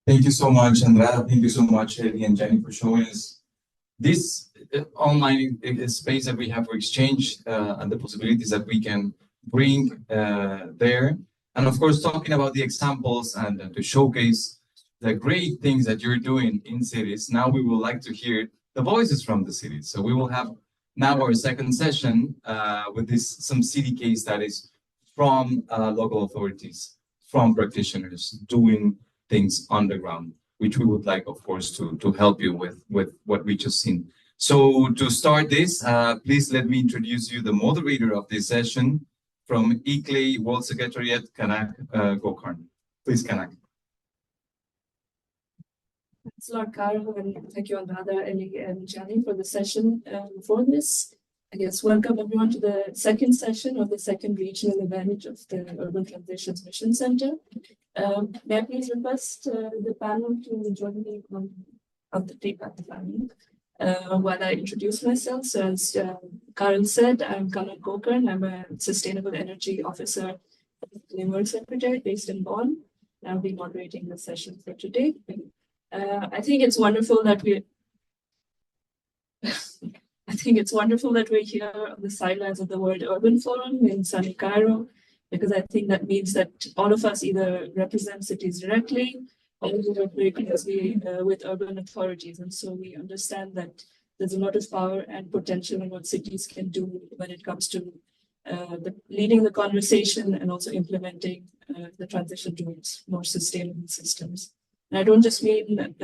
Thank you so much, Andrea. Thank you so much, Eddie and Jenny, for showing us this online space that we have for exchange and the possibilities that we can bring there. And of course, talking about the examples and to showcase the great things that you're doing in cities. Now we would like to hear the voices from the cities. So we will have now our second session with some city case studies from local authorities, from practitioners doing things on the ground, which we would like, of course, to help you with what we just seen. So to start this, please let me introduce you the moderator of this session from ICLEI World Secretariat, Kanak Gokarn. Please, Kanak. Thanks a lot, Carl, and thank you, Andrada, Ellie, and Tijani for the session for this. I guess welcome everyone to the second session of the second regional event of the Urban Transitions Mission Center. May I please request the panel to join me on the tape at the panel while I introduce myself. So as Carl said, I'm Kanak Gokarn. I'm a Sustainable Energy Officer at the World Secretariat based in Bonn. I'll be moderating the session for today. I think it's wonderful that we're here on the sidelines of the World Urban Forum in sunny Cairo, because I think that means that all of us either represent cities directly or we work very closely with urban authorities. And so we understand that there's a lot of power and potential in what cities can do when it comes to leading the conversation and also implementing the transition towards more sustainable systems. And I don't just mean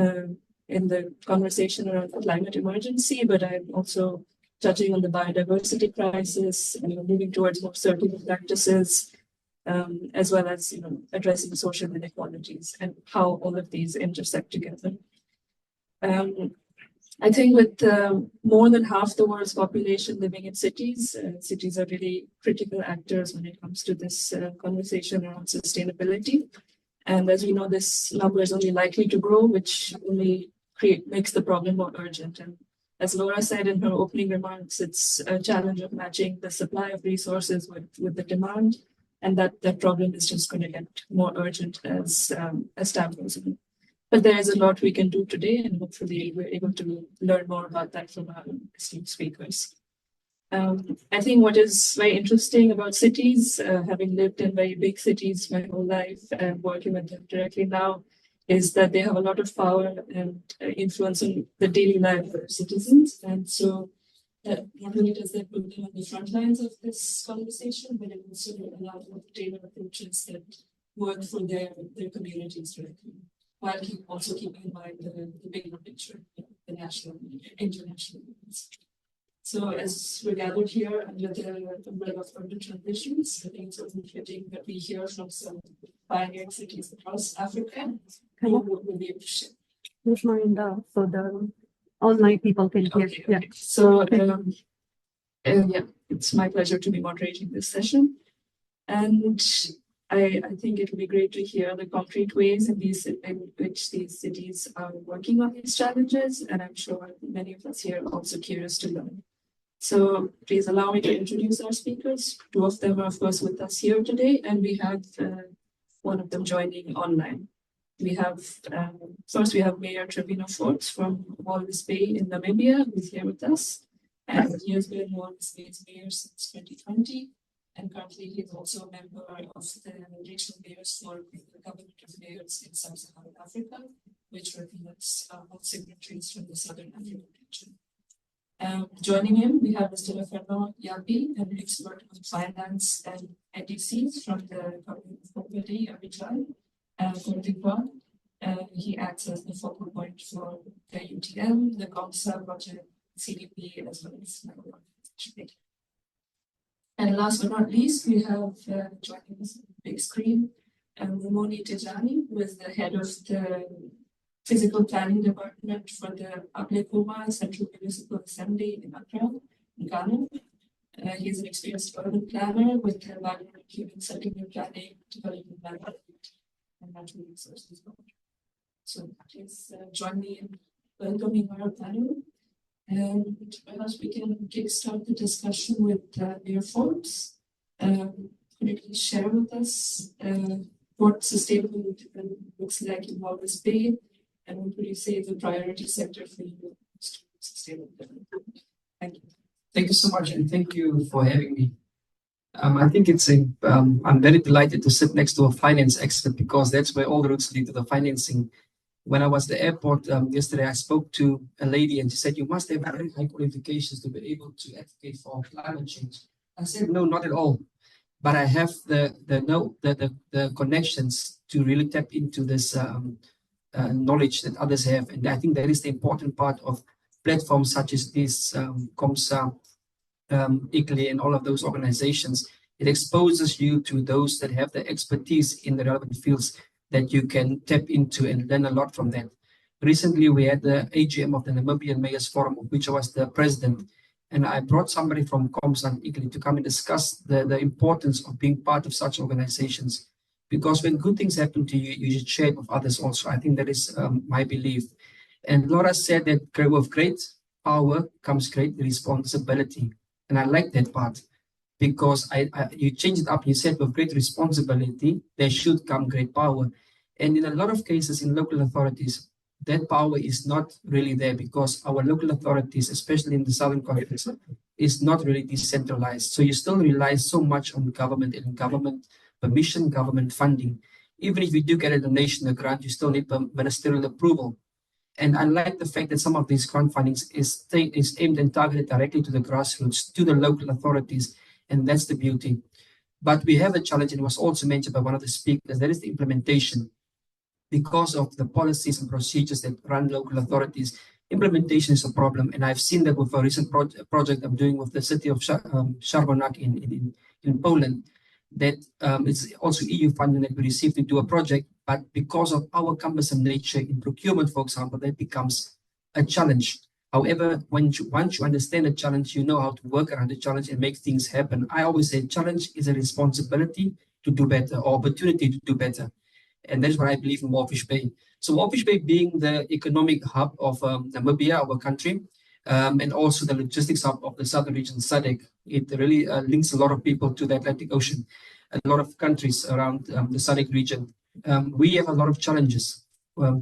in the conversation around the climate emergency, but I'm also touching on the biodiversity crisis, moving towards more circular practices, as well as addressing social inequalities and how all of these intersect together. I think with more than half the world's population living in cities, cities are really critical actors when it comes to this conversation around sustainability. And as we know, this number is only likely to grow, which only makes the problem more urgent. And as Laura said in her opening remarks, it's a challenge of matching the supply of resources with the demand. And that problem is just going to get more urgent as time goes on. But there is a lot we can do today, and hopefully we're able to learn more about that from our esteemed speakers. I think what is very interesting about cities, having lived in very big cities my whole life and working with them directly now, is that they have a lot of power and influence on the daily life of citizens. And so not only does that put them on the front lines of this conversation, but it also allows them to tailor approaches that work for their communities directly, while also keeping in mind the bigger picture, the national and international needs. So as we're gathered here under the umbrella of urban transitions, I think it's also fitting that we hear from some pioneering cities across Africa who will be able to share. Would you mind so the online people can hear? Okay. Yeah. So yeah, it's my pleasure to be moderating this session. And I think it will be great to hear the concrete ways in which these cities are working on these challenges. And I'm sure many of us here are also curious to learn. So please allow me to introduce our speakers. Two of them are, of course, with us here today, and we have one of them joining online. We have, first we have Mayor Trevino Forbes from Walvis Bay in Namibia, who's here with us. And he has been Walvis Bay's mayor since 2020. And currently he is also a member of the regional mayors for the Government of Mayors in Sub-Saharan Africa, which represents all signatories from the Southern African region. Joining him, we have Mr. Fernand, YAPI, an expert on finance and NDCs from the Government of Cocody, Abidjan, Côte d'Ivoire. He acts as the focal point for the UTM, the COMSA project, CDP, as well as my. And last but not least, we have joining us on the big screen, Mumuni Tijani, who is the head of the Physical Planning Department for the Accra Central Municipal Assembly in Accra, in Ghana. He is an experienced urban planner with a background in human settlement planning, development management, and natural resources. So please join me in welcoming our panel. And perhaps we can kickstart the discussion with Mayor Forbes. Could you please share with us what sustainable development looks like in Walvis Bay, and what would you say is the priority sector for you to sustainable development? Thank you. Thank you so much, and thank you for having me. I think it's a, I'm very delighted to sit next to a finance expert because that's where all the routes lead to the financing. When I was at the airport yesterday, I spoke to a lady and she said, you must have very high qualifications to be able to advocate for climate change. I said, no, not at all. But I have the connections to really tap into this knowledge that others have. And I think that is the important part of platforms such as this, COMSA, ICLEI, and all of those organizations. It exposes you to those that have the expertise in the relevant fields that you can tap into and learn a lot from that. Recently, we had the AGM of the Namibian Mayors Forum, of which I was the president, and I brought somebody from COMSA and ICLEI to come and discuss the importance of being part of such organizations. Because when good things happen to you, you should share it with others also. I think that is my belief. And Laura said that with great power comes great responsibility. And I like that part. Because you changed it up, you said with great responsibility, there should come great power. And in a lot of cases in local authorities, that power is not really there because our local authorities, especially in the southern context, is not really decentralized. So you still rely so much on government and government permission, government funding. Even if you do get a donation, a grant, you still need ministerial approval. And I like the fact that some of these grant fundings is aimed and targeted directly to the grassroots, to the local authorities. And that's the beauty. But we have a challenge, and it was also mentioned by one of the speakers, that is the implementation. Because of the policies and procedures that run local authorities, implementation is a problem. And I've seen that with a recent project I'm doing with the city of Szarbonak in Poland, that it's also EU funding that we received to do a project, but because of our cumbersome nature in procurement, for example, that becomes a challenge. However, once you understand the challenge, you know how to work around the challenge and make things happen. I always say challenge is a responsibility to do better or opportunity to do better. And that's what I believe in Walvis Bay. So Walvis Bay being the economic hub of Namibia, our country, and also the logistics hub of the southern region, SADC, it really links a lot of people to the Atlantic Ocean, a lot of countries around the SADC region. We have a lot of challenges,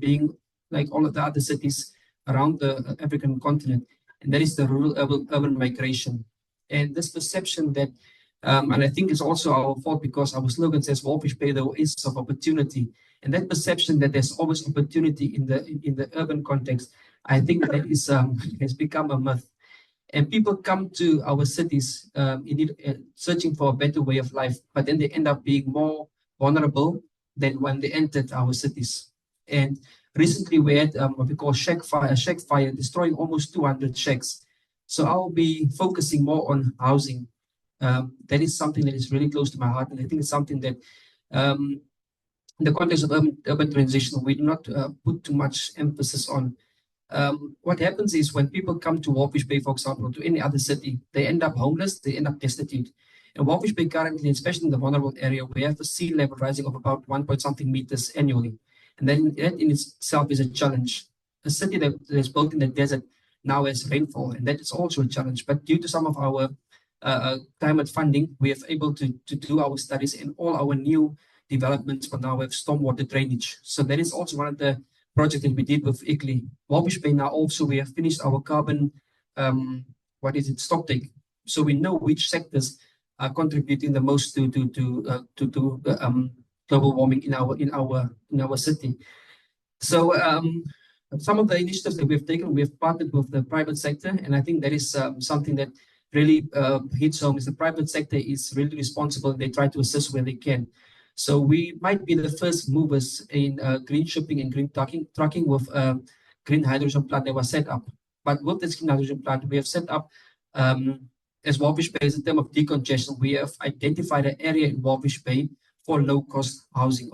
being like all of the other cities around the African continent, and that is the rural urban migration. And this perception that, and I think it's also our fault because our slogan says Walvis Bay, the oasis of opportunity. And that perception that there's always opportunity in the urban context, I think that is has become a myth. And people come to our cities searching for a better way of life, but then they end up being more vulnerable than when they entered our cities. And recently we had what we call shack fire, destroying almost 200 shacks. So I'll be focusing more on housing. That is something that is really close to my heart, and I think it's something that in the context of urban transition, we do not put too much emphasis on. What happens is when people come to Walvis Bay, for example, to any other city, they end up homeless, they end up destitute. And Walvis Bay currently, especially in the vulnerable area, we have a sea level rising of about 1-something meters annually. And then that in itself is a challenge. A city that is built in the desert now has rainfall, and that is also a challenge. But due to some of our climate funding, we are able to do our studies, and all our new developments for now have stormwater drainage. So that is also one of the projects that we did with ICLEI. Walvis Bay now also, we have finished our carbon, stocktake. So we know which sectors are contributing the most to global warming in our city. So some of the initiatives that we've taken, we have partnered with the private sector, and I think that is something that really hits home. Is the private sector is really responsible, and they try to assist where they can. So we might be the first movers in green shipping and green trucking with green hydrogen plant that was set up. But with this green hydrogen plant, we have set up as Walvis Bay, in terms of decongestion, we have identified an area in Walvis Bay for low-cost housing,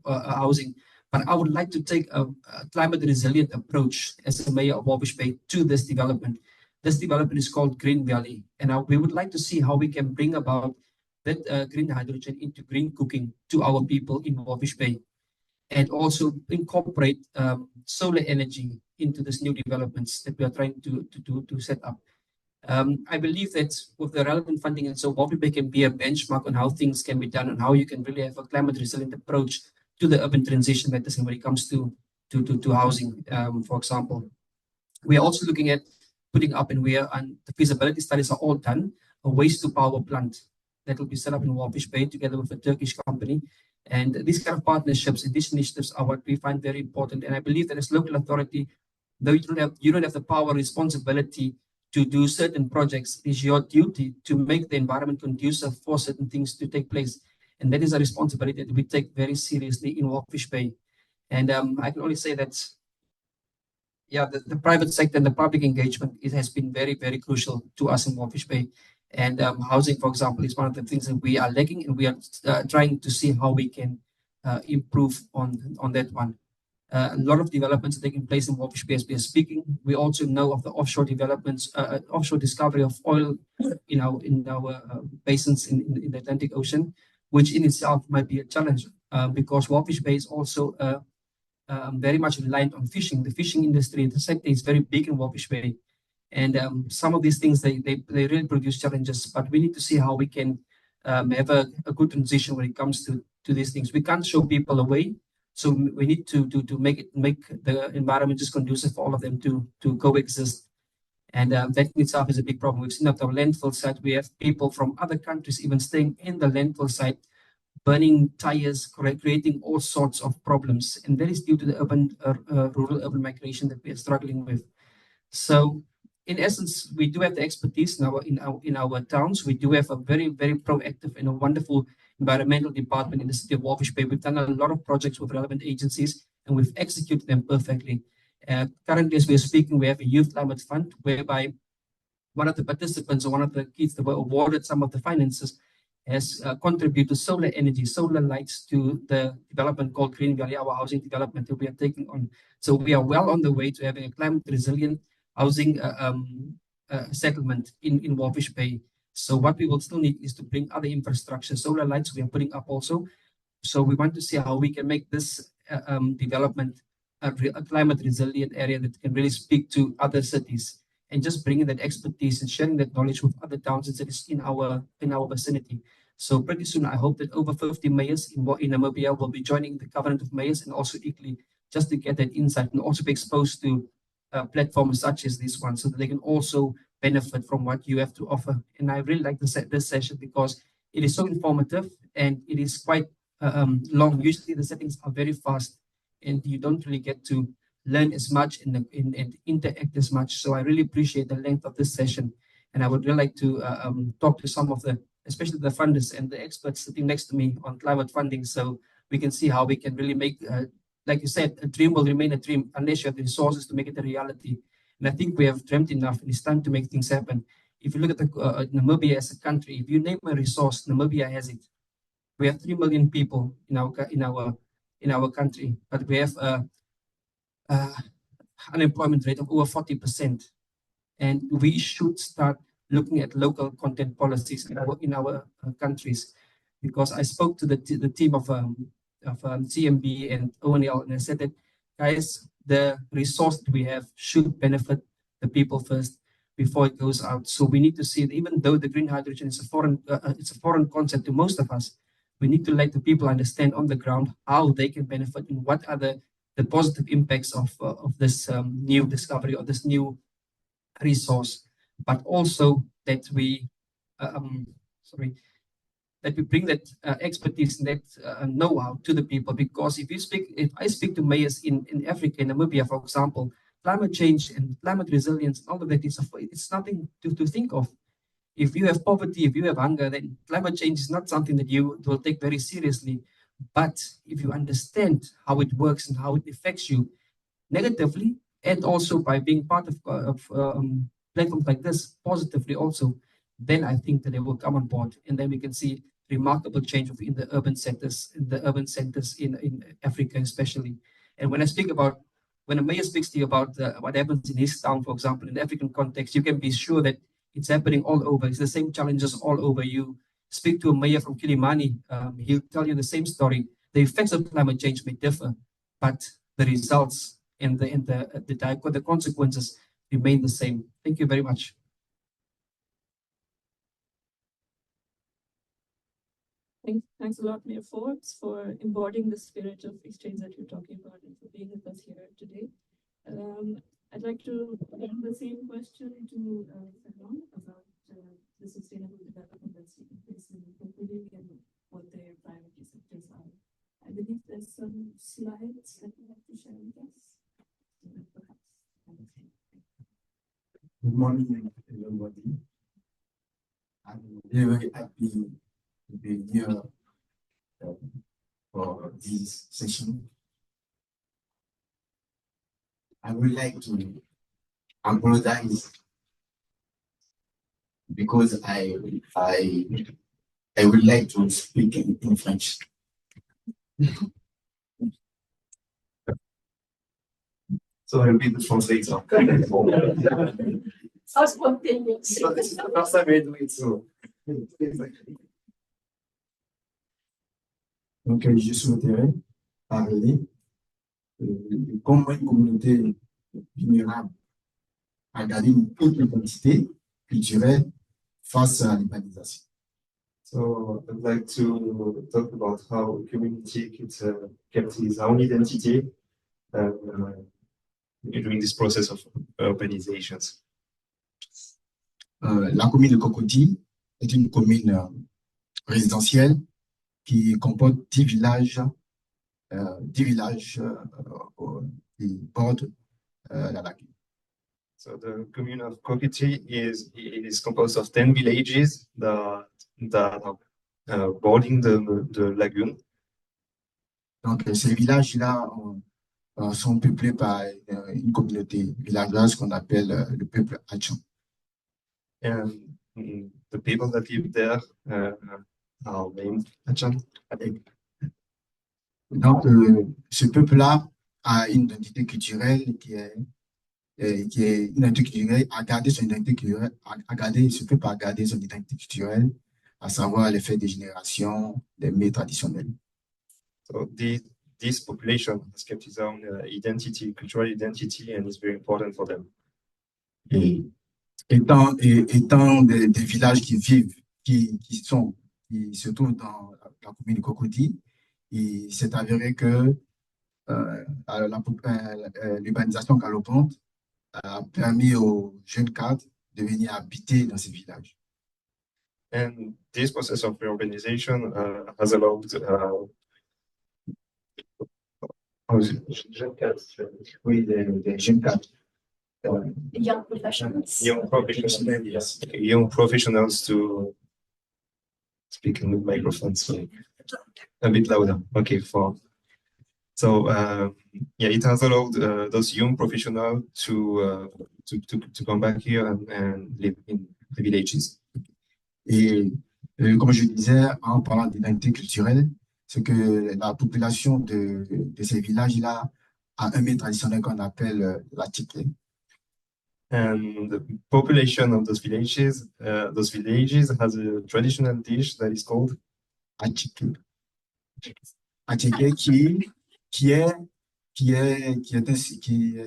housing. But I would like to take a climate resilient approach as the mayor of Walvis Bay to this development. This development is called Green Valley, and we would like to see how we can bring about that green hydrogen into green cooking to our people in Walvis Bay, and also incorporate solar energy into these new developments that we are trying to set up. I believe that with the relevant funding and so YAPI can be a benchmark on how things can be done and how you can really have a climate resilient approach to the urban transition medicine when it comes to housing, for example. We are also looking at putting up, and the feasibility studies are all done, a waste to power plant that will be set up in Walvis Bay together with a Turkish company. And these kind of partnerships and these initiatives are what we find very important. And I believe that as local authority, though you don't have the power responsibility to do certain projects, it is your duty to make the environment conducive for certain things to take place. And that is a responsibility that we take very seriously in Walvis Bay. And I can only say that, yeah, the private sector and the public engagement, it has been very, very crucial to us in Walvis Bay. And housing, for example, is one of the things that we are lacking, and we are trying to see how we can improve on that one. A lot of developments are taking place in Walvis Bay as we are speaking. We also know of the offshore developments, offshore discovery of oil in our basins in the Atlantic Ocean, which in itself might be a challenge because Walvis Bay is also very much reliant on fishing. The fishing industry, the sector is very big in Walvis Bay. And some of these things, they really produce challenges, but we need to see how we can have a good transition when it comes to these things. We can't show people away. So we need to make the environment just conducive for all of them to coexist. And that in itself is a big problem. We've seen at our landfill site, we have people from other countries even staying in the landfill site, burning tires, creating all sorts of problems. And that is due to the rural-urban migration that we are struggling with. So in essence, we do have the expertise in our towns. We do have a very, very proactive and a wonderful environmental department in the city of Walvis Bay. We've done a lot of projects with relevant agencies, and we've executed them perfectly. Currently, as we are speaking, we have a youth climate fund whereby one of the participants or one of the kids that were awarded some of the finances has contributed solar energy, solar lights to the development called Green Valley, our housing development that we are taking on. So we are well on the way to having a climate resilient housing settlement in Walvis Bay. So what we will still need is to bring other infrastructure, solar lights we are putting up also. So we want to see how we can make this development a climate resilient area that can really speak to other cities and just bringing that expertise and sharing that knowledge with other towns and cities in our vicinity. So pretty soon, I hope that over 50 mayors in Namibia will be joining the Covenant of Mayors and also ICLEI just to get that insight and also be exposed to platforms such as this one so that they can also benefit from what you have to offer. And I really like this session because it is so informative and it is quite long. Usually the settings are very fast and you don't really get to learn as much and interact as much. So I really appreciate the length of this session. And I would really like to talk to some of especially the funders and the experts sitting next to me on climate funding so we can see how we can really make, like you said, a dream will remain a dream unless you have the resources to make it a reality. And I think we have dreamt enough and it's time to make things happen. If you look at Namibia as a country, if you name a resource, Namibia has it. We have 3 million people in our country, but we have unemployment rate of over 40%. And we should start looking at local content policies in our countries. Because I spoke to the team of CMB and ONL, and I said that, guys, the resource that we have should benefit the people first before it goes out. So we need to see that even though the green hydrogen is it's a foreign concept to most of us, we need to let the people understand on the ground how they can benefit and what are the positive impacts of this new discovery or this new resource, but also that we bring that expertise and that know-how to the people. Because if I speak to mayors in Africa, in Namibia, for example, climate change and climate resilience, all of that it's nothing to think of. If you have poverty, if you have hunger, then climate change is not something that you will take very seriously. But if you understand how it works and how it affects you negatively, and also by being part of platforms like this positively also, then I think that they will come on board, and then we can see remarkable change in the urban centers, in Africa especially. And when a mayor speaks to you about what happens in his town, for example, in the African context, you can be sure that it's happening all over. It's the same challenges all over. You speak to a mayor from Kilimani, he'll tell you the same story. The effects of climate change may differ, but the results and the consequences remain the same. Thank you very much. Thanks a lot, Mayor Forbes, for embodying the spirit of exchange that you're talking about and for being with us here today. I'd like to bring the same question to Fernand about the sustainable development that's taking place in Cocody and what their priority sectors are. I believe there's some slides that you have to share with us. Perhaps. Good morning, everybody. I'm very happy to be here for this session. I would like to apologize because I would like to speak in French. So I'll be the translator. So spontaneous. Donc, je souhaiterais parler de comment une communauté vulnérable a gardé une haute identité culturelle face à l'urbanisation. So I'd like to talk about how community kept its own identity during this process of urbanizations. La commune de Cocody est une commune résidentielle qui comporte 10 villages, qui bordent la lagune. So the commune of Cocody is composed of 10 villages that are bordering the lagoon. Donc, ces villages-là sont peuplés par une communauté villageoise qu'on appelle le peuple Abidjan. And the people that live there are named Abidjan. Donc, ce peuple-là a une identité culturelle qui est une identité culturelle, a gardé son identité culturelle, ce peuple a gardé son identité culturelle, à savoir les fêtes des générations, les mets traditionnels. So this population has kept its own identity, cultural identity, and is very important for them. Et étant des villages qui vivent, qui se trouvent dans la commune de Cocody, il s'est avéré que l'urbanisation galopante a permis aux jeunes cadres de venir habiter dans ces villages. And this process of urbanization has allowed Oui, des jeunes cadres. Young professionals. young professionals to speak in the microphone, so a bit louder. Okay, so yeah, it has allowed those young professionals to come back here and live in the villages. Et comme je disais, en parlant d'identité culturelle, c'est que la population de ces villages-là a un mets traditionnel qu'on appelle la ICLEI. And the population of those villages has a traditional dish that is called ICLEI. ICLEI qui est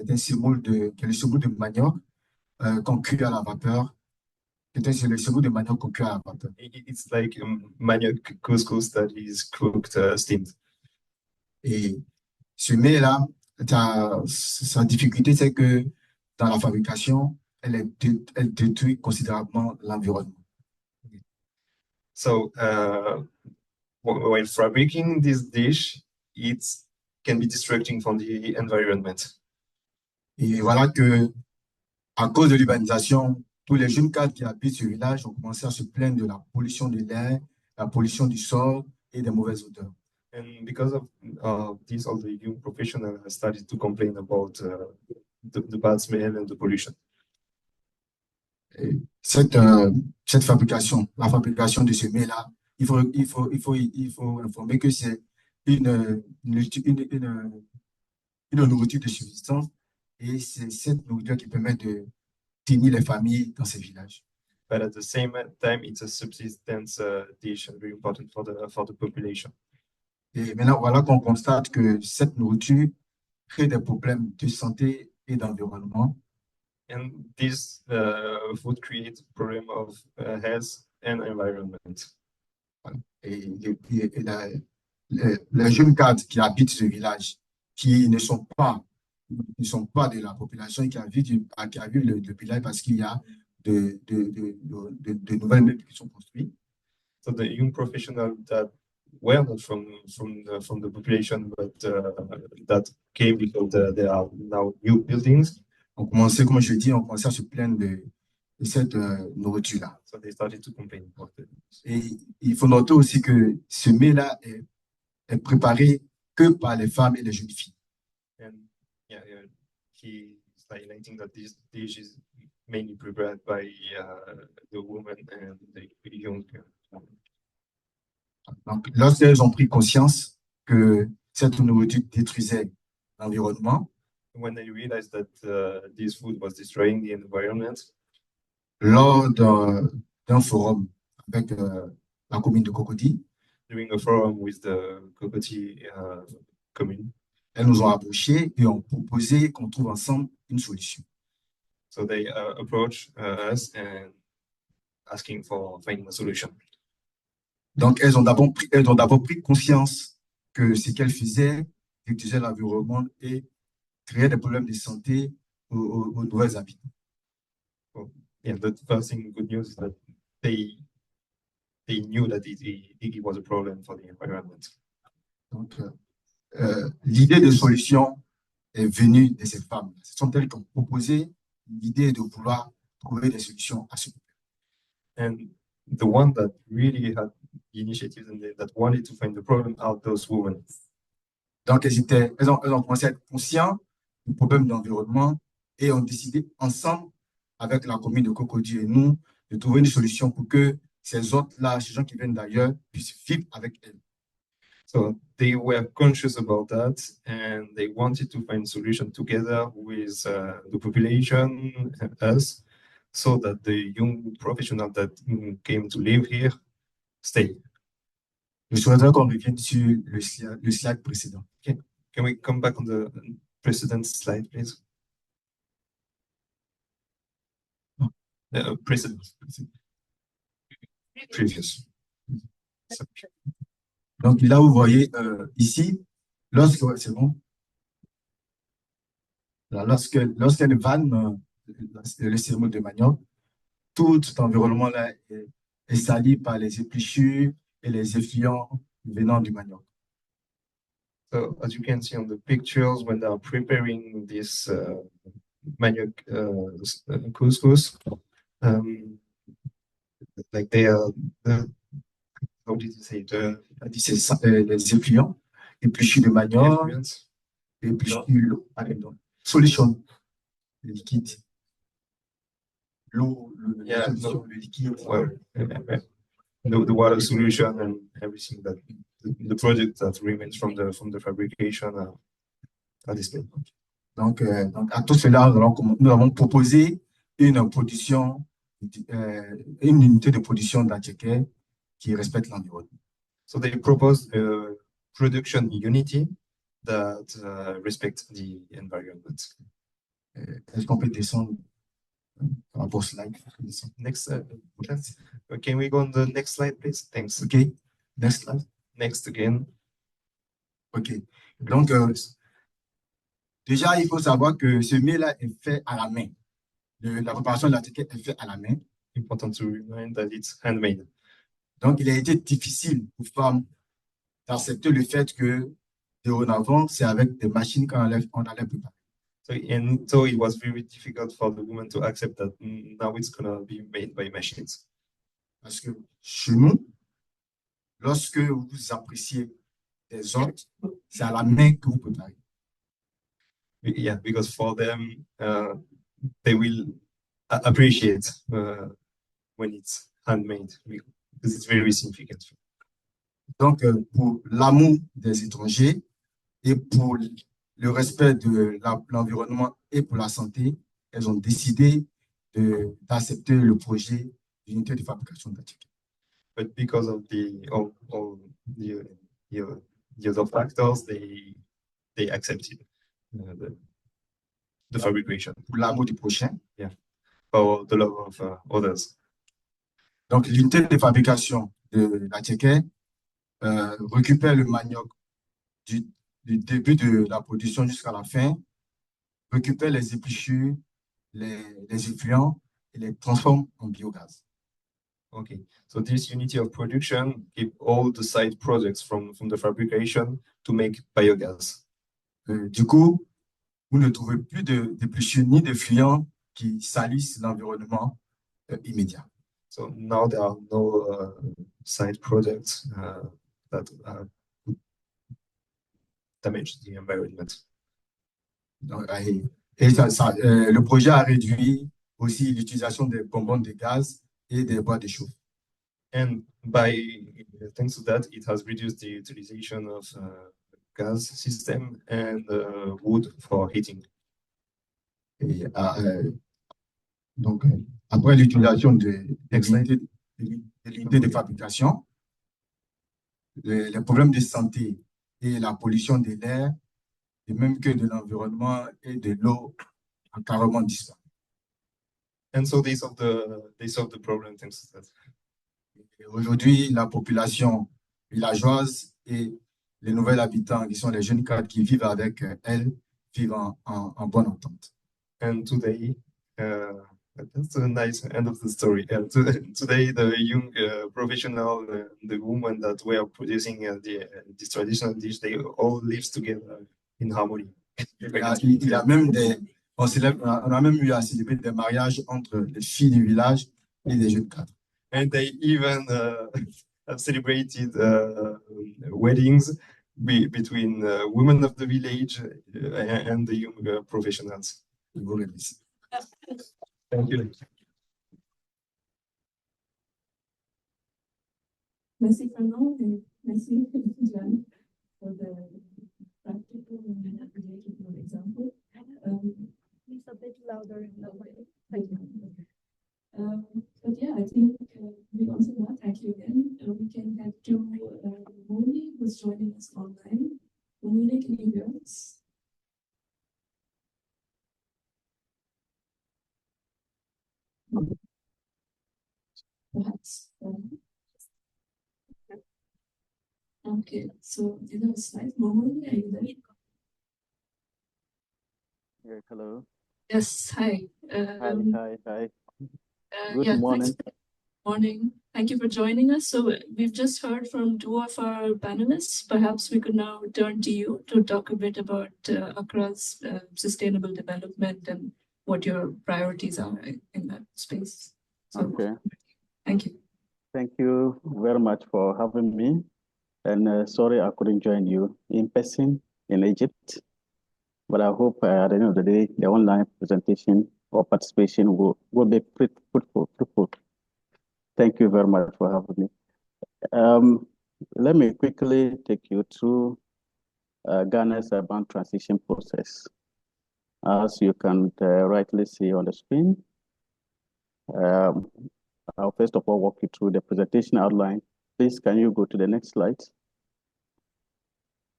le semoule de manioc qu'on cuit à la vapeur. C'est le semoule de manioc qu'on cuit à la vapeur. It's like manioc couscous that is cooked, steamed. Et ce mets-là, sa difficulté, c'est que dans la fabrication, elle détruit considérablement l'environnement. So while fabricating this dish, it can be distracting from the environment. Et voilà que, à cause de l'urbanisation, tous les jeunes cadres qui habitent ce village ont commencé à se plaindre de la pollution de l'air, la pollution du sol et des mauvaises odeurs. And because of this, all the young professionals have started to complain about the bad smell and the pollution. Et cette fabrication, la fabrication de ce mets-là, il faut informer que c'est une nourriture de subsistance et c'est cette nourriture qui permet de tenir les familles dans ces villages. But at the same time, it's a subsistence dish and very important for the population. Et maintenant, voilà qu'on constate que cette nourriture crée des problèmes de santé et d'environnement. And this food creates problem of health and environment. Voilà. Les jeunes cadres qui habitent ce village, qui ne sont pas de la population qui a vu, le village parce qu'il y a de nouvelles meubles qui sont construits. So the young professionals that were not from the population, but that came because there are now new buildings. On commençait, comme je dis, on commençait à se plaindre de cette nourriture-là. So they started to complain about it. Et il faut noter aussi que ce mets-là est préparé que par les femmes et les jeunes filles. And yeah, he's highlighting that this dish is mainly prepared by the women and the young. Donc, lorsqu'elles ont pris conscience que cette nourriture détruisait l'environnement, When they realized that this food was destroying the environment, lors d'un forum avec la commune de Cocody, during a forum with the Cocody commune, elles nous ont approchés et ont proposé qu'on trouve ensemble une solution. so they approached us and asking for finding a solution. Donc, elles ont d'abord pris conscience que ce qu'elles faisaient détruisait l'environnement et créait des problèmes de santé aux nouveaux habitants. Yeah, the first thing, good news is that they knew that it was a problem for the environment. Donc, l'idée de solution est venue de ces femmes. Ce sont elles qui ont proposé l'idée de vouloir trouver des solutions à ce problème. And the one that really had the initiative and that wanted to find the problem are those women. Donc, elles ont commencé à être conscientes du problème de l'environnement et ont décidé ensemble, avec la commune de Cocody et nous, de trouver une solution pour que ces autres-là, ces gens qui viennent d'ailleurs, puissent vivre avec elles. So they were conscious about that and they wanted to find solution together with the population and us, so that the young professionals that came to live here stay. Je souhaiterais qu'on revienne sur le slide précédent. Can we come back on the precedent slide, please? Precedent. Previous. Donc là, vous voyez ici, c'est bon. Lorsqu'elle vanne le cérémonie de manioc, tout cet environnement-là est sali par les épluchures et les effluents venant du manioc. So as you can see on the pictures, when they are preparing this manioc couscous, like they are, how did you say it? Les effluents, épluchures de manioc, Effluents. épluchures, solution, le liquide. L'eau, Yeah, solution, le liquide. Well, the water solution and everything that the product that remains from the fabrication are displayed. Donc, à tout cela, nous avons proposé une production, une unité de production d'Attiqué qui respecte l'environnement. So they proposed a production unity that respects the environment. Est-ce qu'on peut descendre par rapport au slide? Next, can we go on the next slide, please? Thanks. OK, next slide. Next again. OK, donc, déjà, il faut savoir que ce mets-là est fait à la main. La préparation de l'Attiqué est faite à la main. Important to remind that it's handmade. Donc, il a été difficile pour femmes d'accepter le fait que, dorénavant, c'est avec des machines qu'on allait préparer. So it was very difficult for the woman to accept that now it's going to be made by machines. Parce que chez nous, lorsque vous appréciez des autres, c'est à la main que vous préparez. Yeah, because for them, they will appreciate when it's handmade, because it's very significant. Donc, pour l'amour des étrangers et pour le respect de l'environnement et pour la santé, elles ont décidé d'accepter le projet d'unité de fabrication d'Attiqué. But because of all the other factors, they accepted the fabrication. Pour l'amour du prochain. For the love of others. Donc, l'unité de fabrication de la Tchéquée récupère le manioc du début de la production jusqu'à la fin, récupère les épluchures, les effluents et les transforme en biogaz. Okay, so this unity of production keep all the side products from the fabrication to make biogas. Du coup, vous ne trouvez plus d'épluchures ni d'effluents qui salissent l'environnement immédiat. So now there are no side products that damage the environment. Donc, le projet a réduit aussi l'utilisation des bonbons de gaz et des bois de chauffe. And thanks to that, it has reduced the utilization of gas system and wood for heating. Et, donc, après l'utilisation des unités de fabrication, les problèmes de santé et la pollution de l'air, et même que de l'environnement et de l'eau, ont carrément disparu. And so they solved the problem thanks to that. Aujourd'hui, la population villageoise et les nouveaux habitants, qui sont les jeunes cadres qui vivent avec elle, vivent en bonne entente. And today, that's a nice end of the story. Today, the young professional, the women that were producing this traditional dish, they all live together in harmony. Il y a même on a même eu à célébrer des mariages entre les filles du village et les jeunes cadres. And they even have celebrated weddings between women of the village and the young professionals. Thank you. Merci Fernand and merci Tijani for the practical and application example. Please a bit louder in the way. Thank you. But yeah, I think we also want to thank you again. We can head to Mumuni, who's joining us online. Mumuni, can you hear us? Perhaps. Okay, so you have a slide. Mumuni, are you there? Yeah, hello. Yes, hi. Hi. Good morning. Morning. Thank you for joining us. So we've just heard from two of our panelists. Perhaps we could now turn to you to talk a bit about Accra's sustainable development and what your priorities are in that space. So, Okay. Thank you. Thank you very much for having me. And sorry I couldn't join you in person in Egypt. But I hope at the end of the day, the online presentation or participation will be pretty fruitful. Thank you very much for having me. Let me quickly take you through Ghana's urban transition process. As you can rightly see on the screen, I'll first of all walk you through the presentation outline. Please, can you go to the next slide?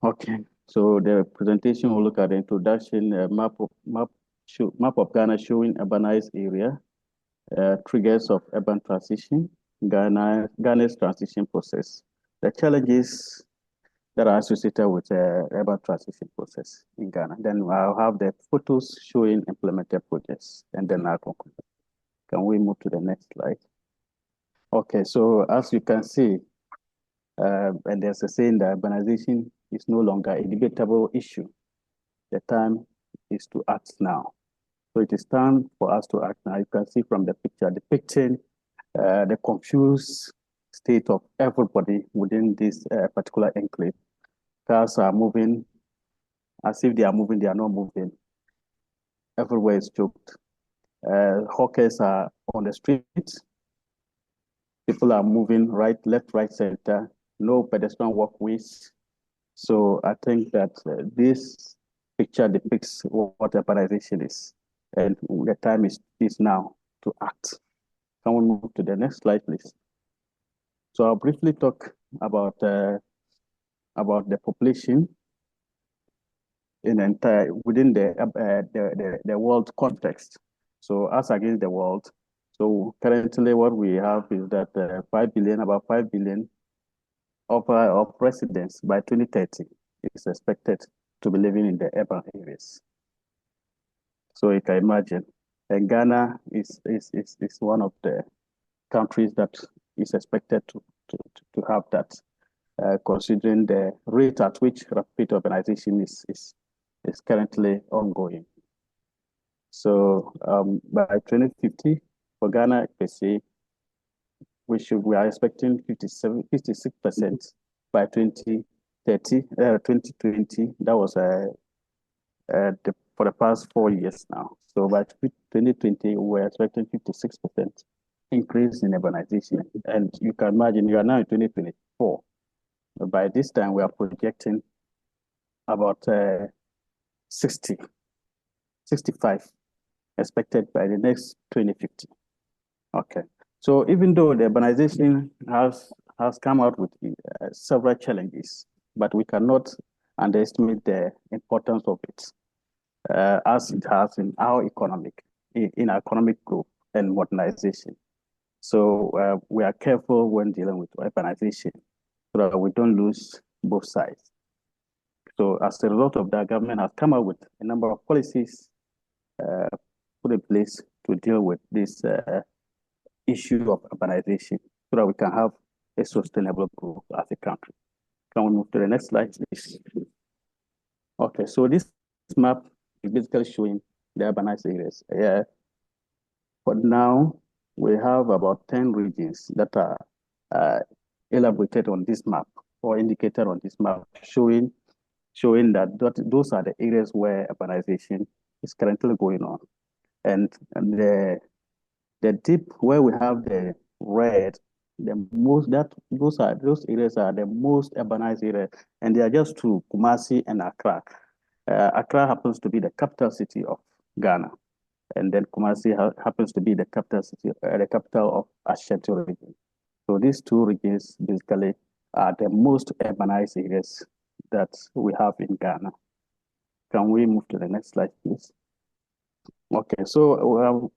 Okay, so the presentation will look at the introduction, map of Ghana showing urbanized area, triggers of urban transition, Ghana's transition process, the challenges that are associated with the urban transition process in Ghana. Then I'll have the photos showing implemented projects, and then I'll conclude. Can we move to the next slide? Okay, so as you can see, and there's a saying that urbanization is no longer a debatable issue. The time is to act now. So it is time for us to act now. You can see from the picture depicting the confused state of everybody within this particular enclave. Cars are moving as if they are moving, they are not moving. Everywhere is choked. Hawkers are on the streets. People are moving left, right, center. No pedestrian walkways. So I think that this picture depicts what urbanization is. And the time is now to act. Can we move to the next slide, please? So I'll briefly talk about the population within the world context. So as against the world, So currently what we have is that about 5 billion of residents by 2030 is expected to be living in the urban areas. So you can imagine, Ghana is one of the countries that is expected to have that, considering the rate at which rapid urbanization is currently ongoing. So by 2050, for Ghana per se, we are expecting 56% by 2020. That was for the past 4 years now. So by 2020, we're expecting 56% increase in urbanization. And you can imagine, you are now in 2024. By this time, we are projecting about 65 expected by the next 2050. Okay. So even though the urbanization has come out with several challenges, but we cannot underestimate the importance of it, as it has in our economic growth and modernization. So we are careful when dealing with urbanization so that we don't lose both sides. So as a result of that, government has come up with a number of policies put in place to deal with this issue of urbanization so that we can have a sustainable growth as a country. Can we move to the next slide, please? Okay, so this map is basically showing the urbanized areas. For now, we have about 10 regions that are elaborated on this map or indicated on this map, showing that those are the areas where urbanization is currently going on. And the deep where we have the red, those areas are the most urbanized areas, and they are just two, Kumasi and Accra. Accra happens to be the capital city of Ghana, and then Kumasi happens to be the capital city, the capital of Ashanti region. So these two regions basically are the most urbanized areas that we have in Ghana. Can we move to the next slide, please? Okay, so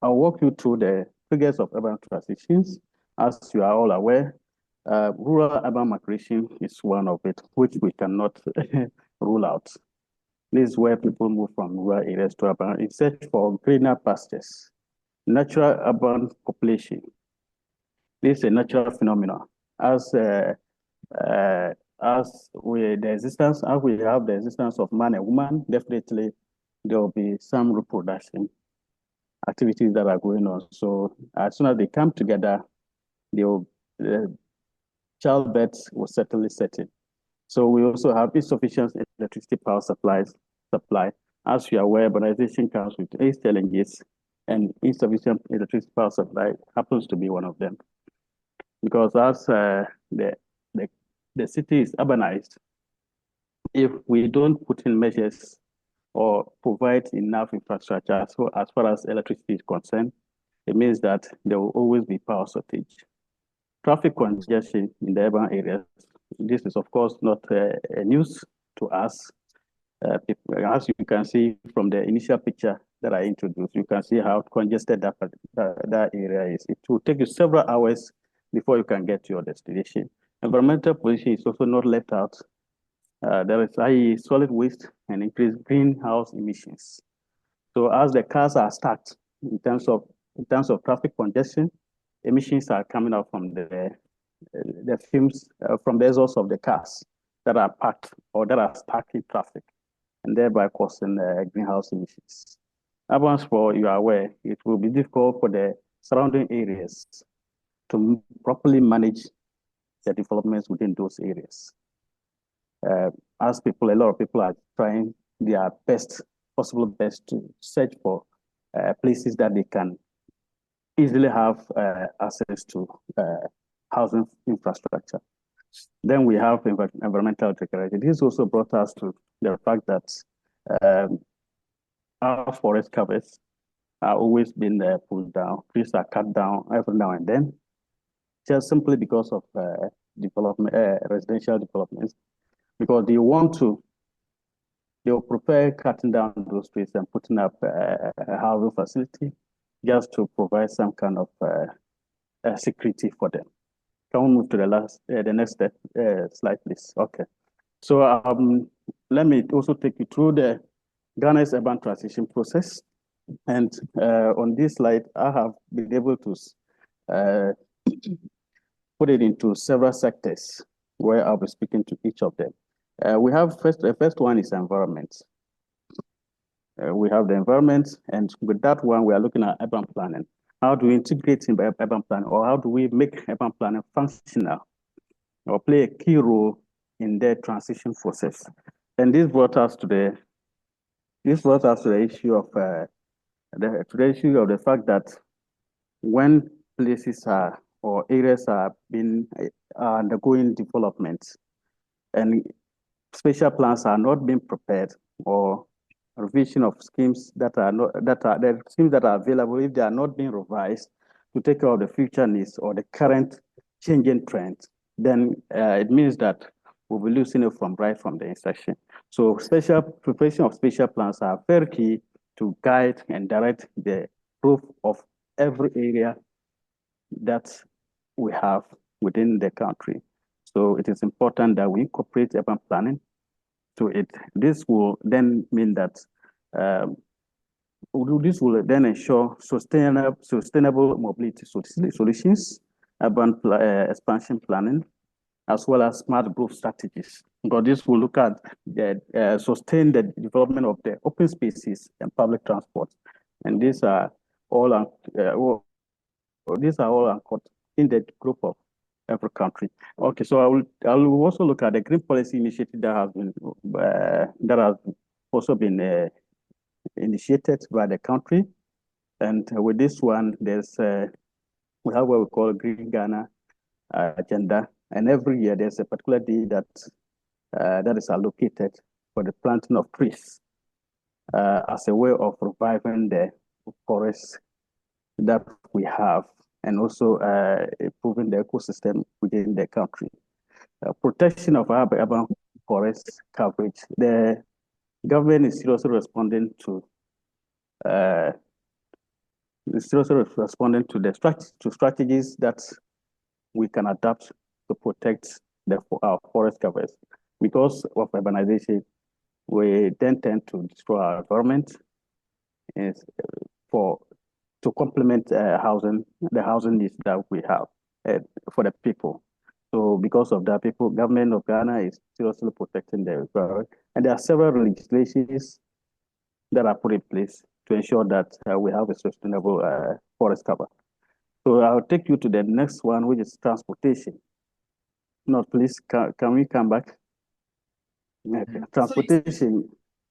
I'll walk you through the figures of urban transitions. As you are all aware, rural-urban migration is one of it, which we cannot rule out. This is where people move from rural areas to urban in search for greener pastures. Natural urban population. This is a natural phenomenon. As we have the existence of man and woman, definitely there will be some reproduction activities that are going on. So as soon as they come together, childbirth will certainly set in. So we also have insufficient electricity power supply. As you are aware, urbanization comes with 8 challenges, and insufficient electricity power supply happens to be one of them. Because as the city is urbanized, if we don't put in measures or provide enough infrastructure, so as far as electricity is concerned, it means that there will always be power shortage. Traffic congestion in the urban areas. This is, of course, not news to us. As you can see from the initial picture that I introduced, you can see how congested that area is. It will take you several hours before you can get to your destination. Environmental pollution is also not left out. There is high solid waste and increased greenhouse emissions. So as the cars are stacked in terms of traffic congestion, emissions are coming out from the fumes from the exhaust of the cars that are parked or that are stuck in traffic, and thereby causing greenhouse emissions. As for you are aware, it will be difficult for the surrounding areas to properly manage the developments within those areas. A lot of people are trying their possible best to search for places that they can easily have access to housing infrastructure. Then we have environmental degradation. This also brought us to the fact that our forest covers are always being pulled down. Trees are cut down every now and then, just simply because of residential developments, because they will prefer cutting down those trees and putting up a housing facility just to provide some kind of security for them. Can we move to the next step, slide, please? Okay. So let me also take you through the Ghana's urban transition process. And on this slide, I have been able to put it into several sectors where I'll be speaking to each of them. We have the first one is environment. We have the environment, and with that one, we are looking at urban planning. How do we integrate in urban planning, or how do we make urban planning functional or play a key role in their transition process? And this brought us to the issue of the fact that when places are or areas are undergoing development, and spatial plans are not being prepared, or revision of schemes the schemes that are available, if they are not being revised to take care of the future needs or the current changing trend, then it means that we'll be losing it from the inception. So preparation of spatial plans are very key to guide and direct the growth of every area that we have within the country. So it is important that we incorporate urban planning to it. This will then mean that this will then ensure sustainable mobility solutions, urban expansion planning, as well as smart growth strategies. Because this will look at sustain the development of the open spaces and public transport, and these are all anchored in the group of every country. Okay, so I will also look at the green policy initiative that has also been initiated by the country, and with this one, we have what we call Green Ghana agenda, and every year there's a particular day that is allocated for the planting of trees as a way of reviving the forests that we have, and also improving the ecosystem within the country. Protection of our urban forest coverage. The government is seriously responding to strategies that we can adapt to protect our forest covers. Because of urbanization, we then tend to destroy our environment to complement the housing needs that we have for the people. So because of that, government of Ghana is seriously protecting the environment. And there are several legislations that are put in place to ensure that we have a sustainable forest cover. So I'll take you to the next one, which is transportation. No, please, can we come back? Okay. Transportation,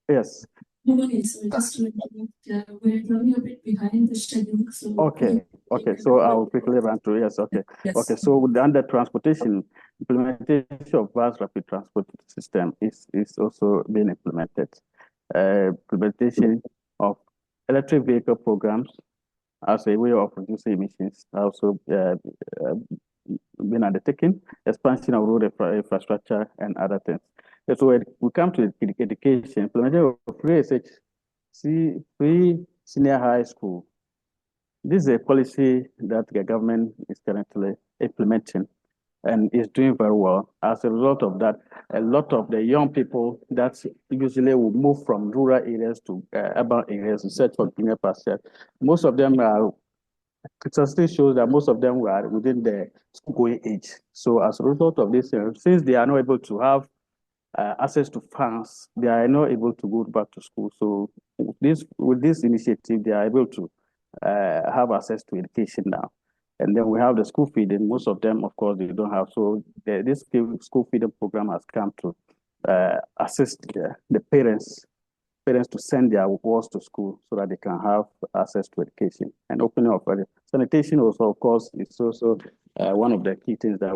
yes. Mumuni, so just to interrupt, we're running a bit behind the schedule. So okay, so I'll quickly run through. Yes, okay. Yes. Okay, so under transportation, implementation of vast rapid transport system is also being implemented. Implementation of electric vehicle programs as a way of reducing emissions also been undertaken. Expansion of road infrastructure and other things. So we come to education, implementation of free senior high school. This is a policy that the government is currently implementing and is doing very well. As a result of that, a lot of the young people that usually will move from rural areas to urban areas in search for greener pastures, most of them are, statistics shows that most of them were within the school-going age. So as a result of this, since they are not able to have access to funds, they are not able to go back to school. So with this initiative, they are able to have access to education now. And then we have the school feeding. Most of them, of course, they don't have. So this school feeding program has come to assist the parents to send their boys to school so that they can have access to education. And opening of sanitation also, of course, is also one of the key things that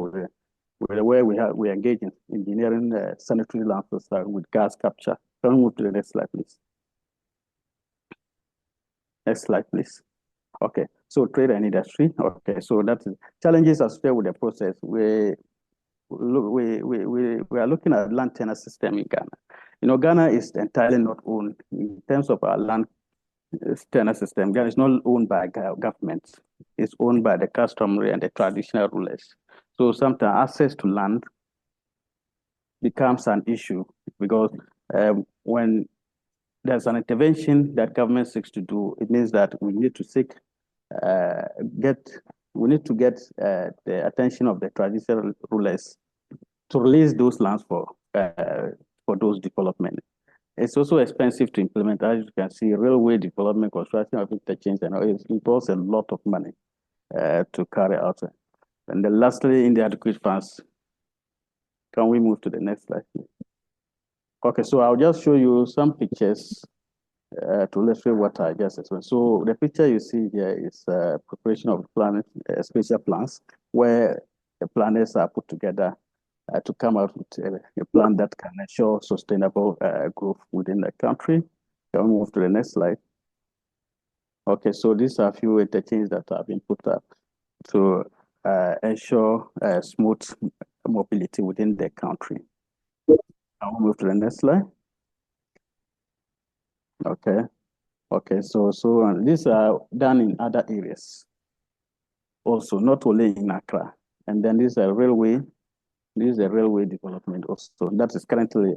we engage in engineering sanitary landfills with gas capture. Can we move to the next slide, please? Next slide, please. Okay, so trade and industry. Okay, so that's challenges associated with the process. We are looking at land tenure system in Ghana. You know, Ghana is entirely not owned in terms of our land tenure system. Ghana is not owned by government. It's owned by the customary and the traditional rulers. So sometimes access to land becomes an issue because when there's an intervention that government seeks to do, it means that we need to get the attention of the traditional rulers to release those lands for those development. It's also expensive to implement. As you can see, railway development, construction of interchange, and it involves a lot of money to carry out. And then lastly, inadequate funds. Can we move to the next slide, please? Okay, so I'll just show you some pictures to illustrate what I just explained. So the picture you see here is preparation of planet spatial plans, where the planners are put together to come out with a plan that can ensure sustainable growth within the country. Can we move to the next slide? Okay, so these are a few interchanges that have been put up to ensure smooth mobility within the country. Can we move to the next slide? Okay, so these are done in other areas also, not only in Accra. And then this is a railway development also that is currently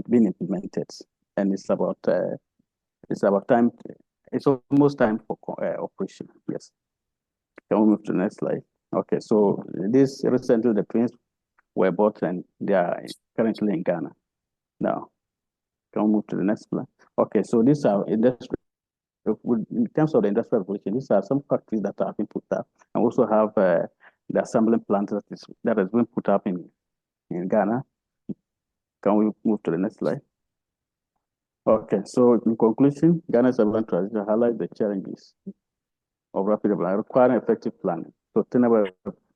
being implemented, and it's about time. It's almost time for operation. Yes. Can we move to the next slide? Okay, so this recently the twins were bought and they are currently in Ghana now. Can we move to the next slide? Okay, so these are industry. In terms of the industrial revolution, these are some factories that have been put up, and also have the assembling plant that has been put up in Ghana. Can we move to the next slide? Okay, so in conclusion, Ghana's urban transition highlights the challenges of rapid development, requiring effective planning, sustainable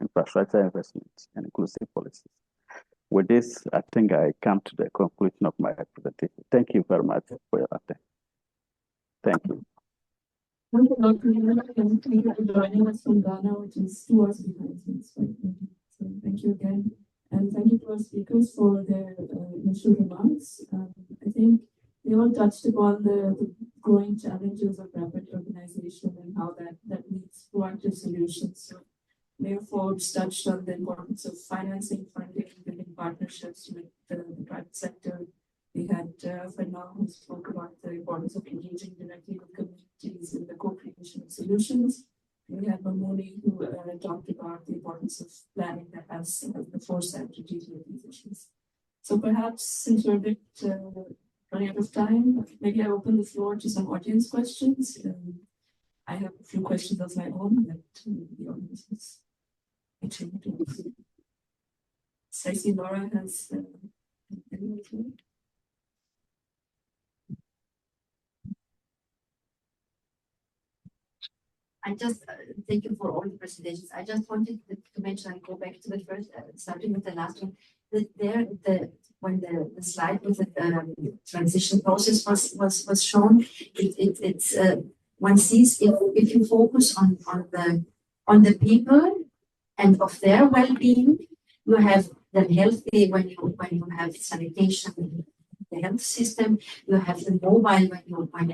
infrastructure investments, and inclusive policies. With this, I think I come to the conclusion of my presentation. Thank you very much for your attention. Thank you. Thank you, Dr. Thank you for joining us from Ghana, which is 2 hours behind us. So thank you again. And thank you to our speakers for their initial remarks. I think they all touched upon the growing challenges of rapid urbanization and how that needs proactive solutions. So Mayor Forbes touched on the importance of financing, funding, building partnerships with the private sector. We had Fernand, who spoke about the importance of engaging directly with communities in the co-creation of solutions. We had Mumuni, who talked about the importance of planning that has the foresight to deal with these issues. So perhaps, since we're a bit running out of time, maybe I open the floor to some audience questions. I have a few questions of my own that the audience is itching to answer. So I see Laura has I just thank you for all the presentations. I just wanted to mention and go back to the first, starting with the last one. When the slide with the transition process was shown, it's one sees if you focus on the people and of their well-being, you have them healthy when you have sanitation in the health system, you have the mobile when you have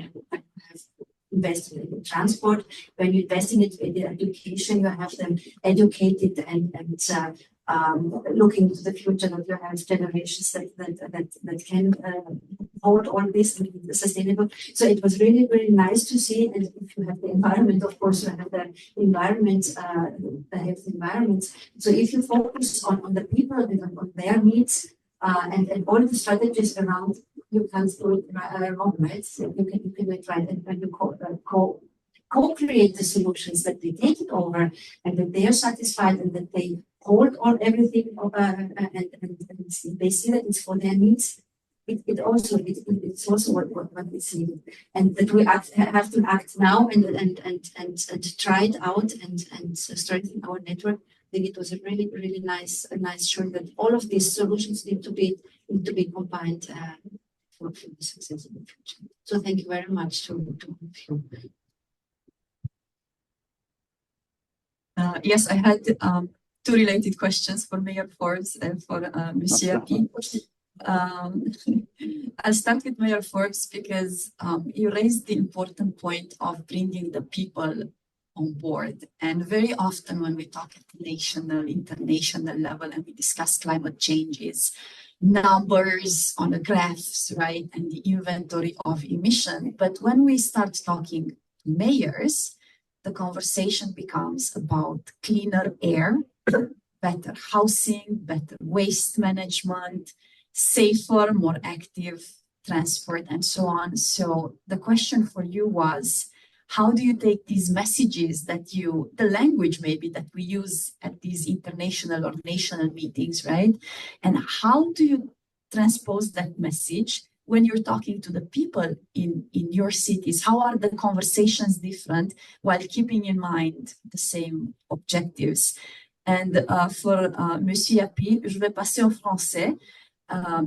invested in transport, when you invest in it in the education, you have them educated and looking to the future, that you have generations that can hold all this and be sustainable. So it was really, really nice to see. And if you have the environment, of course, you have the environment, the health environments. So if you focus on the people and on their needs, and all the strategies around, you can do it wrong, right? So you can make right, and when you co-create the solutions, that they take it over and that they are satisfied and that they hold on everything and they see that it's for their needs. It's also what we see, and that we have to act now and try it out and strengthen our network. I think it was a really, really nice show that all of these solutions need to be combined for the success in the future. So thank you very much to all of you. Yes, I had two related questions for Mayor Forbes and for Monsieur YAPI. Um, I'll start with Mayor Forbes because you raised the important point of bringing the people on board. And very often when we talk at national, international level, and we discuss climate changes, numbers on the graphs, right, and the inventory of emission. But when we start talking to mayors, the conversation becomes about cleaner air, better housing, better waste management, safer, more active transport, and so on. So the question for you was, how do you take these messages that the language maybe that we use at these international or national meetings, right? And how do you transpose that message when you're talking to the people in your cities? How are the conversations different while keeping in mind the same objectives? And for Monsieur YAPI, je vais passer en français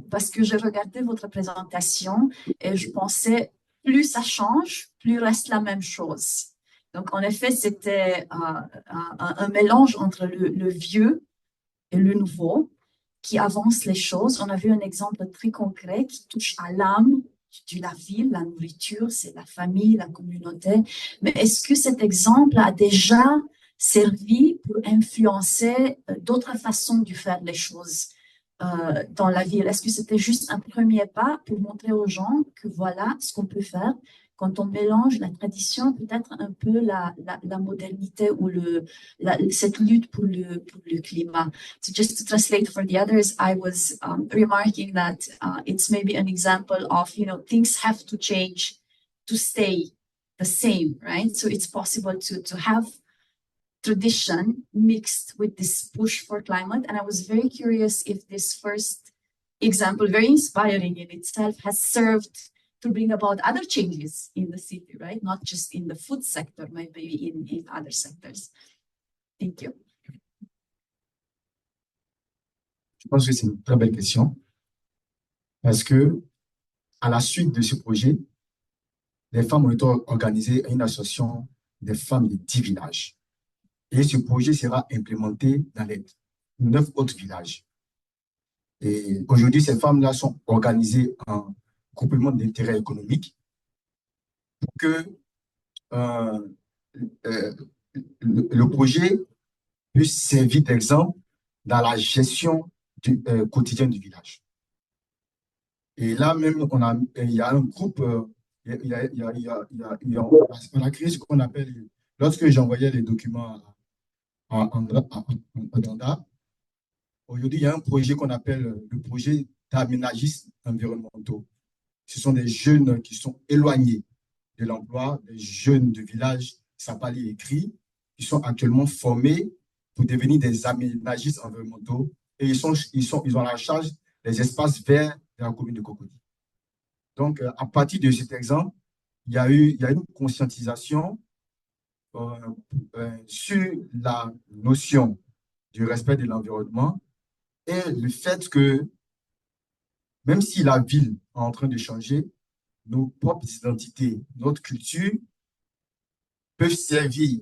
parce que j'ai regardé votre présentation et je pensais plus ça change, plus reste la même chose. Donc, en effet, c'était un mélange entre le vieux et le nouveau qui avance les choses. On a vu un exemple très concret qui touche à l'âme de la ville, la nourriture, c'est la famille, la communauté. Mais est-ce que cet exemple a déjà servi pour influencer d'autres façons de faire les choses dans la ville? Est-ce que c'était juste un premier pas pour montrer aux gens que voilà ce qu'on peut faire quand on mélange la tradition, peut-être un peu la modernité ou cette lutte pour le climat? So just to translate for the others, I was remarking that it's maybe an example of, things have to change to stay the same, right? So it's possible to have tradition mixed with this push for climate. And I was very curious if this first example, very inspiring in itself, has served to bring about other changes in the city, right? Not just in the food sector, maybe in other sectors. Thank you. Je pense que c'est une très belle question parce que à la suite de ce projet, les femmes ont été organisées à une association des femmes de 10 villages. Et ce projet sera implémenté dans les 9 autres villages. Et aujourd'hui, ces femmes-là sont organisées en groupement d'intérêt économique pour que le projet puisse servir d'exemple dans la gestion du quotidien du village. Et là même, il y a un groupe, on a créé ce qu'on appelle, lorsque j'envoyais les documents en Danda, aujourd'hui, il y a un projet qu'on appelle le projet d'aménagistes environnementaux. Ce sont des jeunes qui sont éloignés de l'emploi, des jeunes de village, ça n'a pas les écrits, qui sont actuellement formés pour devenir des aménagistes environnementaux et ils ont la charge des espaces verts de la commune de Cocody. Donc, à partir de cet exemple, il y a une conscientisation sur la notion du respect de l'environnement et le fait que même si la ville est en train de changer, nos propres identités, notre culture peuvent servir.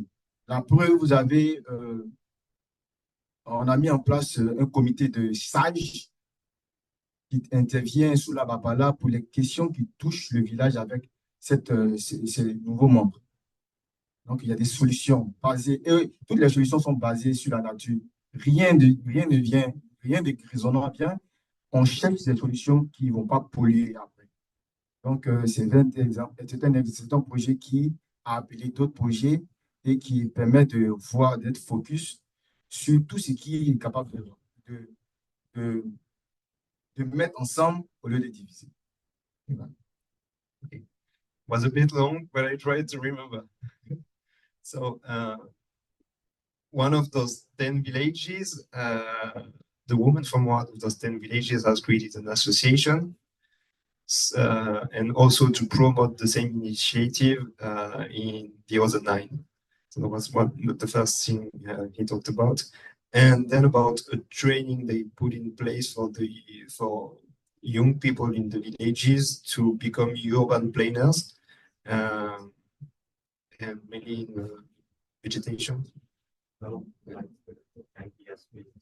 La preuve, vous avez, on a mis en place un comité de sages qui intervient sous la Bapala pour les questions qui touchent le village avec ces nouveaux membres. Donc, il y a des solutions basées, et toutes les solutions sont basées sur la nature. Rien de grisonnant vient. On cherche des solutions qui ne vont pas polluer après. Donc, c'est un projet qui a appelé d'autres projets et qui permet d'être focus sur tout ce qui est capable de mettre ensemble au lieu de diviser. Voilà. Okay. Was a bit long, but I tried to remember. So, one of those 10 villages, the woman from one of those 10 villages has created an association, and also to promote the same initiative in the other 9. So that was the first thing he talked about. And then about a training they put in place for young people in the villages to become urban planners, and mainly in vegetation.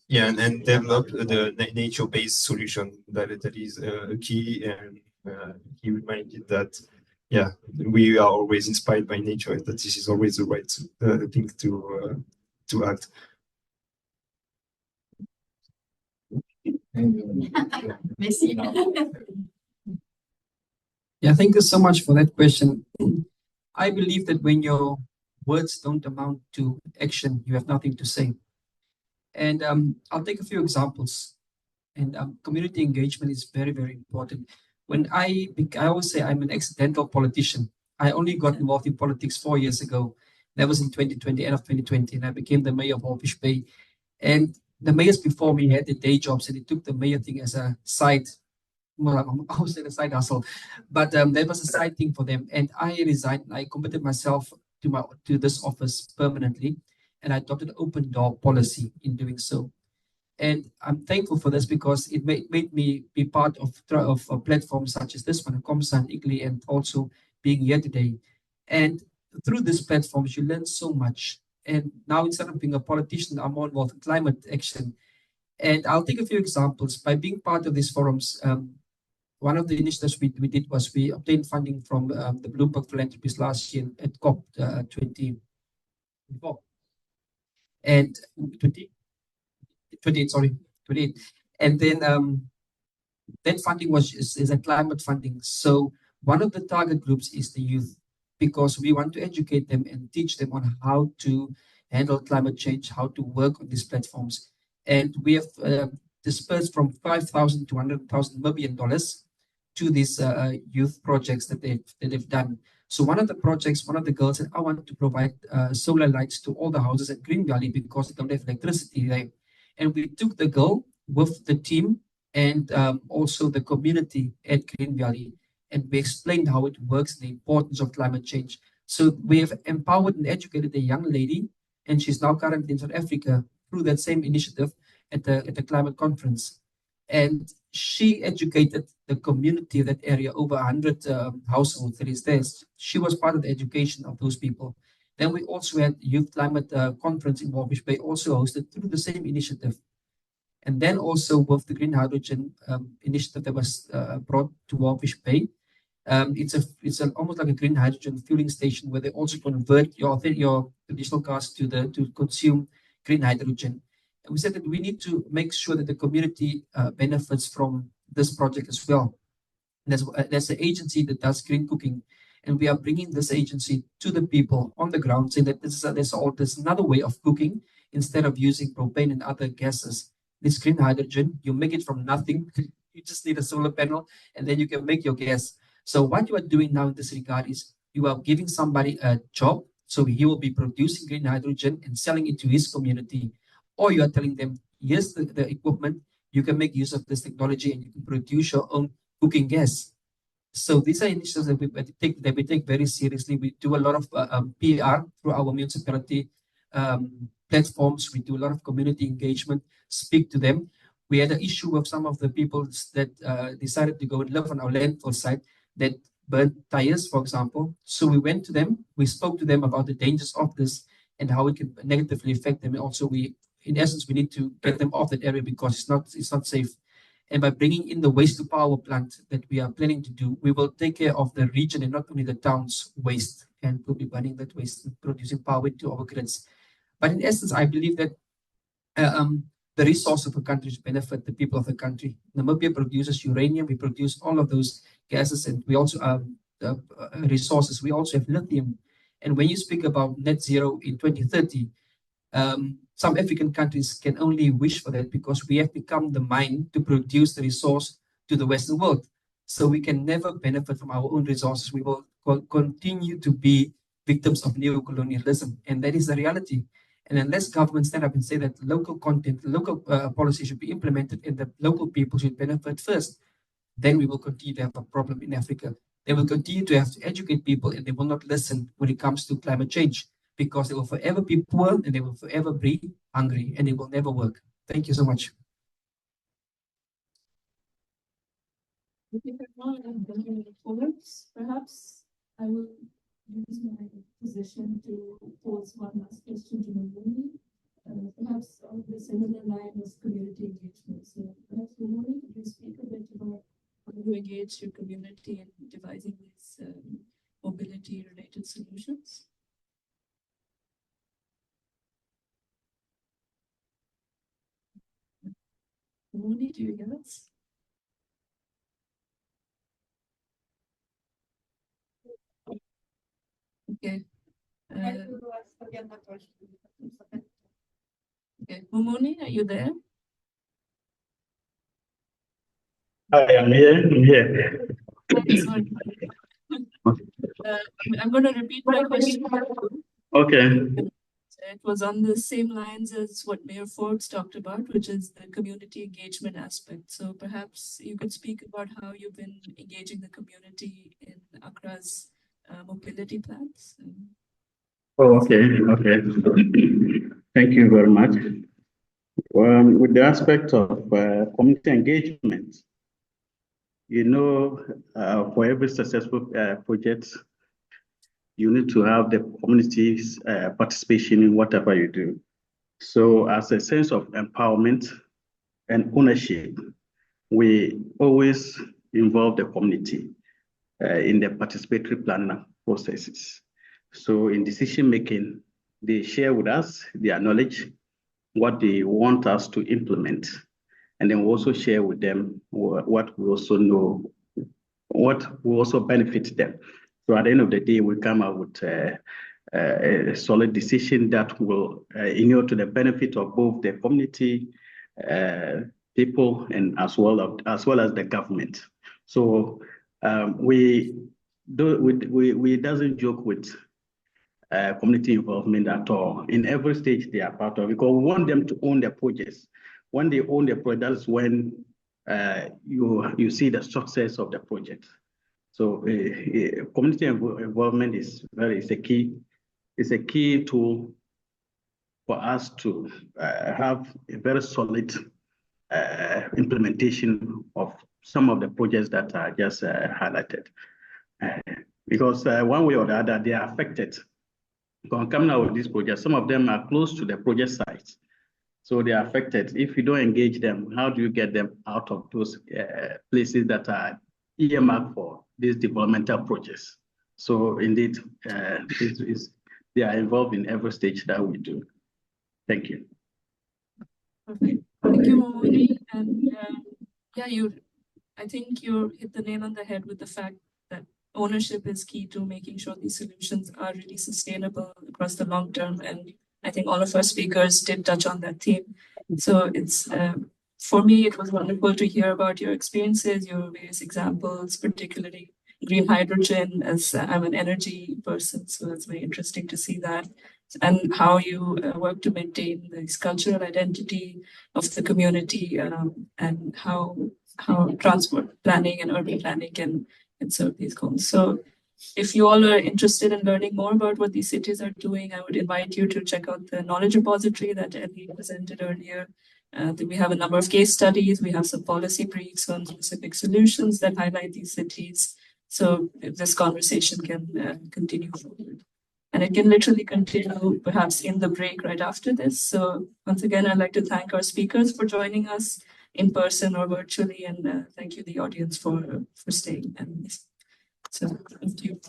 Yeah, and develop the nature-based solution that is key. And he reminded that, yeah, we are always inspired by nature, and that this is always the right thing to act. Merci. Yeah, thank you so much for that question. I believe that when your words don't amount to action, you have nothing to say. And I'll take a few examples. And community engagement is very, very important. When I always say I'm an accidental politician. I only got involved in politics 4 years ago. That was in 2020, end of 2020, and I became the mayor of Walvis Bay. And the mayors before me had their day jobs, and they took the mayor thing as a side, well, I would say a side hustle, but that was a side thing for them. And I resigned. I committed myself to this office permanently, and I adopted an open door policy in doing so. And I'm thankful for this because it made me be part of platforms such as this one, COMSA and ICLEI, and also being here today. And through these platforms, you learn so much. And now, instead of being a politician, I'm more involved in climate action. And I'll take a few examples. By being part of these forums, one of the initiatives we did was we obtained funding from the Bloomberg Philanthropies last year at COP 24 and 20. 28, sorry, 28. And then that funding is a climate funding. So one of the target groups is the youth, because we want to educate them and teach them on how to handle climate change, how to work on these platforms. And we have dispersed from 5,000 to 100,000 Namibian dollars to these youth projects that they've done. So one of the projects, one of the girls said, I want to provide solar lights to all the houses at Green Valley because they don't have electricity there. And we took the girl with the team and also the community at Green Valley, and we explained how it works, the importance of climate change. So we have empowered and educated a young lady, and she's now currently in South Africa through that same initiative at the climate conference. And she educated the community of that area, over 100 households that is there. She was part of the education of those people. Then we also had Youth Climate Conference in Walvis Bay, also hosted through the same initiative. And then also with the green hydrogen initiative that was brought to Walvis Bay. It's almost like a green hydrogen fueling station where they also convert your traditional cars to consume green hydrogen. And we said that we need to make sure that the community benefits from this project as well. There's an agency that does green cooking, and we are bringing this agency to the people on the ground, saying that there's another way of cooking instead of using propane and other gases. This green hydrogen, you make it from nothing. You just need a solar panel, and then you can make your gas. So what you are doing now in this regard is you are giving somebody a job, so he will be producing green hydrogen and selling it to his community. Or you are telling them, here's the equipment, you can make use of this technology and you can produce your own cooking gas. So these are initiatives that we take very seriously. We do a lot of PR through our municipality platforms. We do a lot of community engagement, speak to them. We had an issue with some of the people that decided to go and live on our landfill site that burned tires, for example. So we went to them, we spoke to them about the dangers of this and how it can negatively affect them. And also in essence, we need to get them off that area because it's not safe. And by bringing in the waste to power plant that we are planning to do, we will take care of the region and not only the town's waste, and we'll be burning that waste and producing power into our grids. But in essence, I believe that the resource of a country benefit the people of the country. Namibia produces uranium, we produce all of those gases, and we also resources. We also have lithium. And when you speak about net zero in 2030, some African countries can only wish for that because we have become the mine to produce the resource to the Western world. So we can never benefit from our own resources. We will continue to be victims of neocolonialism, and that is the reality. And unless governments stand up and say that local content, local policy should be implemented and the local people should benefit first, then we will continue to have a problem in Africa. They will continue to have to educate people, and they will not listen when it comes to climate change, because they will forever be poor and they will forever be hungry and it will never work. Thank you so much. Perhaps I will use my position to pose one last question to Mumuni. perhaps on the similar line as community engagement. So perhaps Mumuni, could you speak a bit about how you engage your community in devising these mobility-related solutions? Mumuni, do you hear us? Okay. Okay, Mumuni, are you there? Hi, I'm here. I'm here. Sorry. I'm going to repeat my question. Okay. It was on the same lines as what Mayor Forbes talked about, which is the community engagement aspect. So perhaps you could speak about how you've been engaging the community in Accra's mobility plans. Oh, okay. Okay. Thank you very much. With the aspect of community engagement, for every successful project, you need to have the community's participation in whatever you do. So as a sense of empowerment and ownership, we always involve the community in the participatory planning processes. So in decision making, they share with us their knowledge, what they want us to implement, and then we also share with them what we also know, what will also benefit them. So at the end of the day, we come out with a solid decision that will inure to the benefit of both the community, people, and as well as the government. So we doesn't joke with community involvement at all. In every stage they are part of, because we want them to own their projects. When they own the project, that's when you see the success of the project. So community involvement is a key tool for us to have a very solid implementation of some of the projects that are just highlighted. Because one way or the other, they are affected. Coming out with these projects, some of them are close to the project sites. So they are affected. If you don't engage them, how do you get them out of those places that are earmarked for these developmental projects? So indeed, they are involved in every stage that we do. Thank you. Perfect. Thank you, Mumuni. And I think you hit the nail on the head with the fact that ownership is key to making sure these solutions are really sustainable across the long term. And I think all of our speakers did touch on that theme. So it's, for me, it was wonderful to hear about your experiences, your various examples, particularly green hydrogen, as I'm an energy person. So it's very interesting to see that, and how you work to maintain this cultural identity of the community, and how transport planning and urban planning can serve these goals. So if you all are interested in learning more about what these cities are doing, I would invite you to check out the knowledge repository that Ellie presented earlier. We have a number of case studies. We have some policy briefs on specific solutions that highlight these cities. So this conversation can continue forward. And it can literally continue perhaps in the break right after this. So once again, I'd like to thank our speakers for joining us in person or virtually, and thank you the audience for staying. And so thank you.